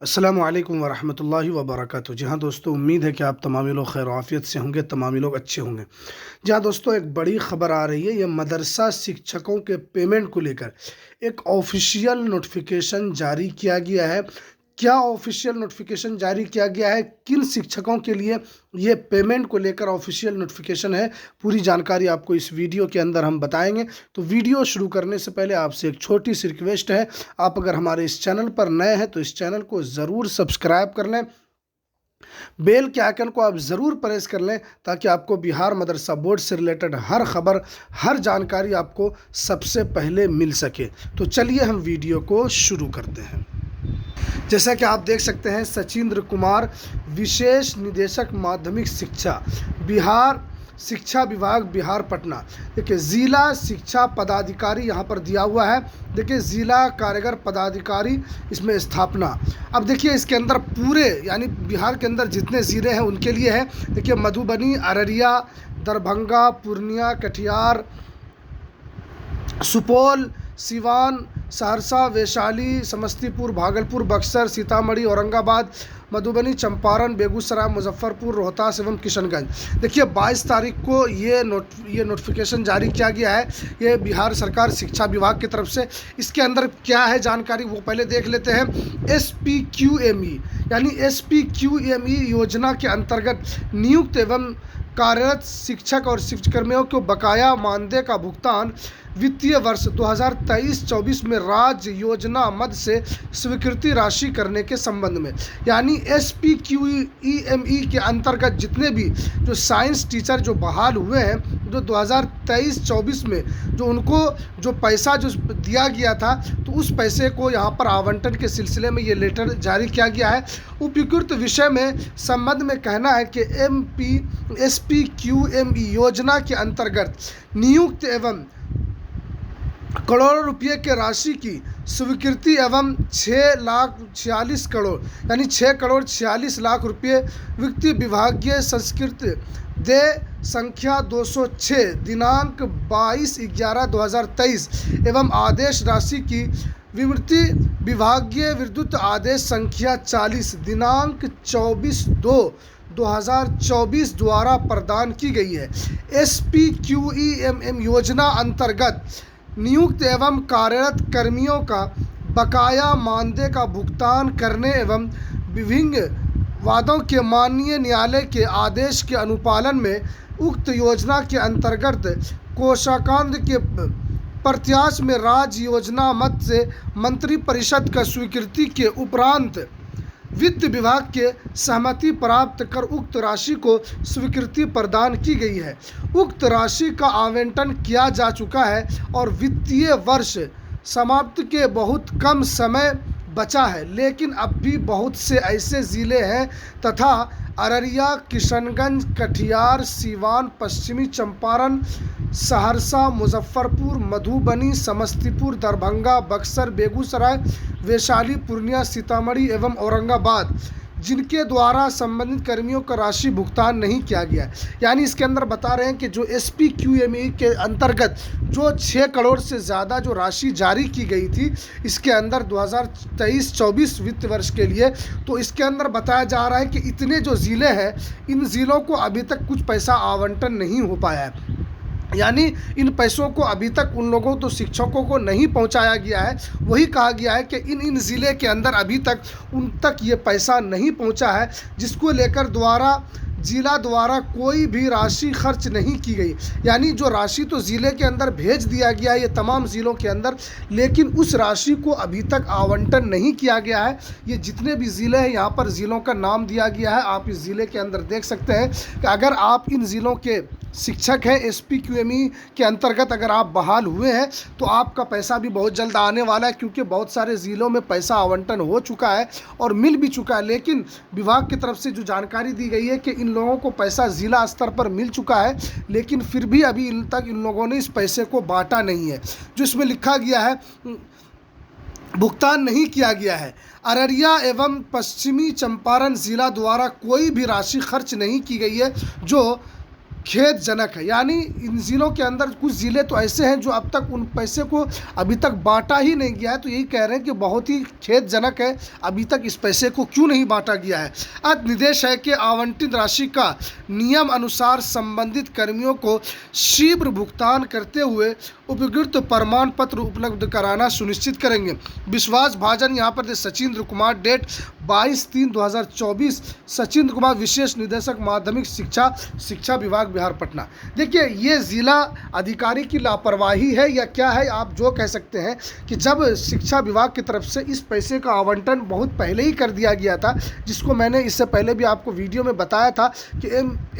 अस्सलामु अलैकुम वरहमतुल्लाहि वबरकातुहू। जी हाँ दोस्तों, उम्मीद है कि आप तमाम लोग खैर आफ़ियत से होंगे, तमाम लोग अच्छे होंगे। जी हाँ दोस्तों, एक बड़ी ख़बर आ रही है। ये मदरसा शिक्षकों के पेमेंट को लेकर एक ऑफिशियल नोटिफिकेशन जारी किया गया है। क्या ऑफिशियल नोटिफिकेशन जारी किया गया है, किन शिक्षकों के लिए ये पेमेंट को लेकर ऑफिशियल नोटिफिकेशन है, पूरी जानकारी आपको इस वीडियो के अंदर हम बताएंगे। तो वीडियो शुरू करने से पहले आपसे एक छोटी सी रिक्वेस्ट है, आप अगर हमारे इस चैनल पर नए हैं तो इस चैनल को ज़रूर सब्सक्राइब कर लें, बेल के आइकन को आप ज़रूर प्रेस कर लें, ताकि आपको बिहार मदरसा बोर्ड से रिलेटेड हर खबर, हर जानकारी आपको सबसे पहले मिल सके। तो चलिए हम वीडियो को शुरू करते हैं। जैसा कि आप देख सकते हैं, सचिंद्र कुमार, विशेष निदेशक माध्यमिक शिक्षा, बिहार शिक्षा विभाग, बिहार पटना। देखिए, ज़िला शिक्षा पदाधिकारी यहाँ पर दिया हुआ है। देखिए, ज़िला कारीगर पदाधिकारी इसमें स्थापना। अब देखिए, इसके अंदर पूरे यानी बिहार के अंदर जितने ज़िले हैं उनके लिए है। देखिए, मधुबनी, अररिया, दरभंगा, पूर्णिया, कटिहार, सुपौल, सिवान, सहरसा, वैशाली, समस्तीपुर, भागलपुर, बक्सर, सीतामढ़ी, औरंगाबाद, मधुबनी, चंपारण, बेगूसराय, मुजफ्फरपुर, रोहतास एवं किशनगंज। देखिए, 22 तारीख को ये नोटिफिकेशन जारी किया गया है, ये बिहार सरकार शिक्षा विभाग की तरफ से। इसके अंदर क्या है जानकारी वो पहले देख लेते हैं। SPQME यानी SPQME योजना के अंतर्गत नियुक्त एवं कार्यरत शिक्षक और शिक्षकर्मियों को बकाया मानदेय का भुगतान वित्तीय वर्ष 2023-24 में राज्य योजना मद से स्वीकृति राशि करने के संबंध में। यानी SPQEME के अंतर्गत जितने भी जो साइंस टीचर जो बहाल हुए हैं, जो 2023-24 में जो उनको जो पैसा जो दिया गया था, तो उस पैसे को यहाँ पर आवंटन के सिलसिले में ये लेटर जारी किया गया है। उपयुक्त विषय में संबंध में कहना है कि SPQME योजना के अंतर्गत नियुक्त एवं करोड़ों रुपये के राशि की स्वीकृति एवं 6,46 करोड़ यानी 6,46,00,000 रुपये वित्तीय विभागीय संस्कृत दे संख्या 206 दिनांक 22/11/2023 एवं आदेश राशि की विवृत्ति विभागीय विद्युत आदेश संख्या 40 दिनांक 24/2/2024 द्वारा प्रदान की गई है। SPQEMM योजना अंतर्गत नियुक्त एवं कार्यरत कर्मियों का बकाया मानदेय का भुगतान करने एवं विभिन्न वादों के माननीय न्यायालय के आदेश के अनुपालन में उक्त योजना के अंतर्गत कोषागार के प्रत्याश में राज्य योजना मद से मंत्रिपरिषद का स्वीकृति के उपरांत वित्त विभाग के सहमति प्राप्त कर उक्त राशि को स्वीकृति प्रदान की गई है। उक्त राशि का आवंटन किया जा चुका है और वित्तीय वर्ष समाप्ति के बहुत कम समय बचा है, लेकिन अब भी बहुत से ऐसे ज़िले हैं तथा अररिया, किशनगंज, कटिहार, सीवान, पश्चिमी चंपारण, सहरसा, मुजफ्फरपुर, मधुबनी, समस्तीपुर, दरभंगा, बक्सर, बेगूसराय, वैशाली, पूर्णिया, सीतामढ़ी एवं औरंगाबाद, जिनके द्वारा संबंधित कर्मियों का राशि भुगतान नहीं किया गया है। यानी इसके अंदर बता रहे हैं कि जो SPQME के अंतर्गत जो 6 करोड़ से ज़्यादा जो राशि जारी की गई थी, इसके अंदर 2023-24 वित्त वर्ष के लिए, तो इसके अंदर बताया जा रहा है कि इतने जो ज़िले हैं, इन ज़िलों को अभी तक कुछ पैसा आवंटन नहीं हो पाया है। यानी इन पैसों को अभी तक उन लोगों तो शिक्षकों को नहीं पहुंचाया गया है। वही कहा गया है कि इन ज़िले के अंदर अभी तक उन तक ये पैसा नहीं पहुंचा है, जिसको लेकर ज़िला द्वारा कोई भी राशि खर्च नहीं की गई। यानी जो राशि तो ज़िले के अंदर भेज दिया गया है ये तमाम ज़िलों के अंदर, लेकिन उस राशि को अभी तक आवंटन नहीं किया गया है। ये जितने भी ज़िले हैं, यहाँ पर ज़िलों का नाम दिया गया है, आप इस ज़िले के अंदर देख सकते हैं कि अगर आप इन ज़िलों के शिक्षक हैं, SPQME के अंतर्गत अगर आप बहाल हुए हैं, तो आपका पैसा भी बहुत जल्द आने वाला है, क्योंकि बहुत सारे ज़िलों में पैसा आवंटन हो चुका है और मिल भी चुका है। लेकिन विभाग की तरफ से जो जानकारी दी गई है कि इन लोगों को पैसा ज़िला स्तर पर मिल चुका है, लेकिन फिर भी अभी इन लोगों ने इस पैसे को बांटा नहीं है। जो इसमें लिखा गया है, भुगतान नहीं किया गया है। अररिया एवं पश्चिमी चंपारण ज़िला द्वारा कोई भी राशि खर्च नहीं की गई है, जो खेदजनक है। यानी इन ज़िलों के अंदर कुछ ज़िले तो ऐसे हैं जो अब तक उन पैसे को अभी तक बांटा ही नहीं गया है। तो यही कह रहे हैं कि बहुत ही खेदजनक है, अभी तक इस पैसे को क्यों नहीं बांटा गया है। अब निर्देश है कि आवंटित राशि का नियम अनुसार संबंधित कर्मियों को शीघ्र भुगतान करते हुए उपयुक्त प्रमाण पत्र उपलब्ध कराना सुनिश्चित करेंगे। विश्वास भाजन यहाँ पर सचिंद्र कुमार, डेट 22/3/2024, सचिंद्र कुमार, विशेष निदेशक माध्यमिक शिक्षा, शिक्षा विभाग, बिहार, पटना। देखिए, ये ज़िला अधिकारी की लापरवाही है या क्या है, आप जो कह सकते हैं कि जब शिक्षा विभाग की तरफ से इस पैसे का आवंटन बहुत पहले ही कर दिया गया था, जिसको मैंने इससे पहले भी आपको वीडियो में बताया था कि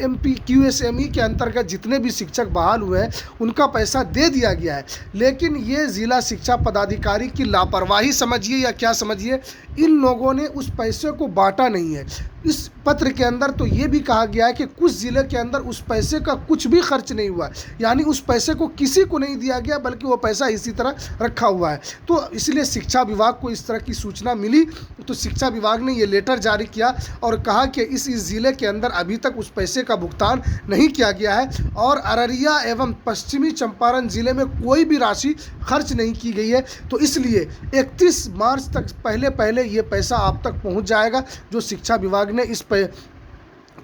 MPQSME के अंतर्गत जितने भी शिक्षक बहाल हुए हैं उनका पैसा दे दिया गया है। लेकिन ये ज़िला शिक्षा पदाधिकारी की लापरवाही समझिए या क्या समझिए, इन लोगों ने उस पैसे को बांटा नहीं है। इस पत्र के अंदर तो ये भी कहा गया है कि कुछ ज़िले के अंदर उस पैसे का कुछ भी खर्च नहीं हुआ है, यानी उस पैसे को किसी को नहीं दिया गया, बल्कि वो पैसा इसी तरह रखा हुआ है। तो इसलिए शिक्षा विभाग को इस तरह की सूचना मिली तो शिक्षा विभाग ने ये लेटर जारी किया और कहा कि इस ज़िले के अंदर अभी तक उस पैसे का भुगतान नहीं किया गया है और अररिया एवं पश्चिमी चंपारण ज़िले में कोई भी राशि खर्च नहीं की गई है। तो इसलिए 31 मार्च तक पहले ये पैसा आप तक पहुंच जाएगा। जो शिक्षा विभाग ने इस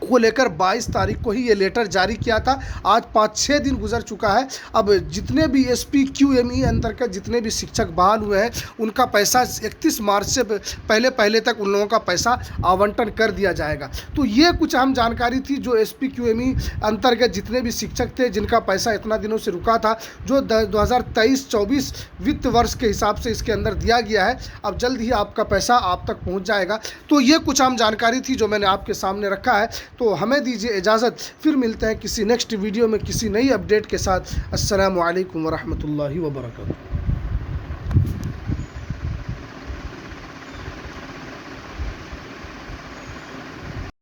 को लेकर 22 तारीख को ही ये लेटर जारी किया था। आज 5-6 दिन गुजर चुका है। अब जितने भी SPQME अंतर्गत जितने भी शिक्षक बहाल हुए हैं उनका पैसा 31 मार्च से पहले तक उन लोगों का पैसा आवंटन कर दिया जाएगा। तो ये कुछ अहम जानकारी थी जो SPQME अंतर्गत जितने भी शिक्षक थे जिनका पैसा इतना दिनों से रुका था, जो 2023-24 वित्त वर्ष के हिसाब से इसके अंदर दिया गया है। अब जल्द ही आपका पैसा आप तक पहुँच जाएगा। तो ये कुछ अहम जानकारी थी जो मैंने आपके सामने रखा है। तो हमें दीजिए इजाज़त, फिर मिलते हैं किसी नेक्स्ट वीडियो में किसी नई अपडेट के साथ। अस्सलामु अलैकुम वरहमतुल्लाहि वबरकातुहू।